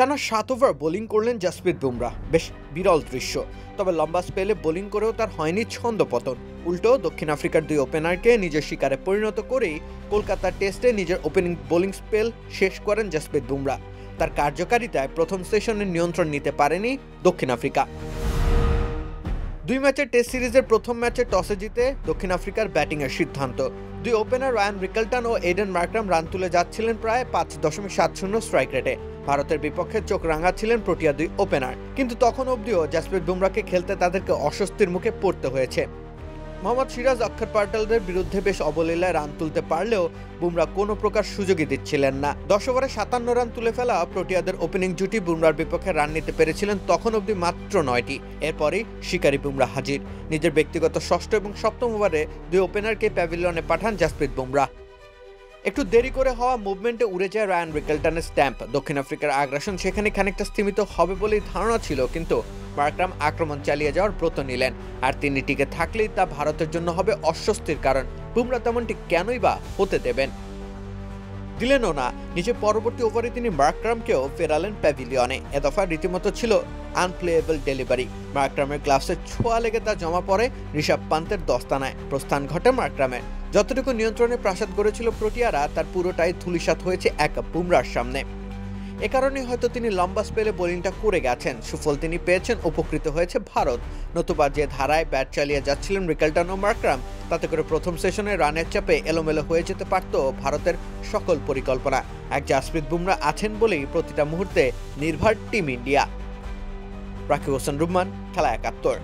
টানা 7 over bowling করলেন জাসপ্রীত বুমরা, বেশ বিরল দৃশ্য। তবে লম্বা স্পেলে বোলিং করেও তার হয়নি ছন্দপতন। উল্টো দক্ষিণ আফ্রিকার দুই ওপেনারকে নিজের শিকারে পরিণত করেই কলকাতার টেস্টে নিজের ওপেনিং বোলিং স্পেল শেষ করেন জাসপ্রীত বুমরা। তার কার্যকারিতায় প্রথম সেশনের নিয়ন্ত্রণ নিতে পারেনি দক্ষিণ আফ্রিকা। 2 ম্যাচের টেস্ট সিরিজের প্রথম ম্যাচে টসে জিতে দক্ষিণ আফ্রিকার ব্যাটিংয়ের সিদ্ধান্ত। দুই ওপেনার রায়ান রিকেলটন ও এডেন মার্ক্রাম রান তুলে যাচ্ছিলেন প্রায় 5.70 স্ট্রাইক রেটে। ভারতের বিপক্ষে চোখ রাঙাচ্ছিলেন প্রোটিয়া দুই ওপেনার, কিন্তু তখন অবধিও জাসপ্রীত বুমরাকে খেলতে তাদেরকে অস্বস্তির মুখে পড়তে হয়েছে। মোহাম্মদ সিরাজ অক্ষর পাটেলদের বিরুদ্ধে বেশ অবলীলায় রান তুলতে পারলেও বুমরা কোনো প্রকার সুযোগই দিচ্ছিলেন না। 10 ওভারে 57 রান তুলে ফেলা প্রোটিয়াদের ওপেনিং জুটি বুমরার বিপক্ষে রান নিতে পেরেছিলেন তখন অবধি মাত্র 9টি। এরপরই শিকারী বুমরা হাজির। নিজের ব্যক্তিগত ষষ্ঠ এবং সপ্তম ওভারে দুই ওপেনারকে প্যাভিলিয়নে পাঠান জাসপ্রীত বুমরা। একটু দেরি করে হওয়া মুভমেন্টে উড়ে যায় রায়ান রিকেলটনের স্ট্যাম্প। দক্ষিণ আফ্রিকার আগ্রাসন সেখানে খানিকটা স্থিমিত হবে বলেই ধারণা ছিল, কিন্তু মার্ক্রাম আক্রমণ চালিয়ে যাওয়ার ব্রত নিলেন। আর তিনি টিকে থাকলেই তা ভারতের জন্য হবে অস্বস্তির কারণ। বুমরা তেমনটি কেনই বা হতে দেবেন? দিলেনও না। নিজের পরবর্তী ওভারে তিনি মার্ক্রামকেও ফেরালেন প্যাভিলিয়নে। এ দফা রীতিমতো ছিল আনপ্লেয়েবল ডেলিভারি। মার্ক্রামের গ্লাভসে ছোঁয়া লেগে তা জমা পড়ে ঋষভ পান্তের দস্তানায়। প্রস্থান ঘটে মার্ক্রামের। যতটুকু নিয়ন্ত্রণে প্রাসাদ গড়েছিল প্রোটিয়ারা, তার পুরোটাই ধূলিসাৎ হয়েছে এক বুমরার সামনে। এ কারণেই হয়তো তিনি লম্বা স্পেলে বোলিংটা করে গেছেন। সুফল তিনি পেয়েছেন, উপকৃত হয়েছে ভারত। নতুবা যে ধারায় ব্যাট চালিয়ে যাচ্ছিলেন রিকেলটন ও মার্ক্রাম, তাতে করে প্রথম সেশনে রানের চাপে এলোমেলো হয়ে যেতে পারত ভারতের সকল পরিকল্পনা। এক জাসপ্রীত বুমরা আছেন বলেই প্রতিটা মুহূর্তে নির্ভর টিম ইন্ডিয়া। রাকিব হোসেন রুম্মান, খেলা 71।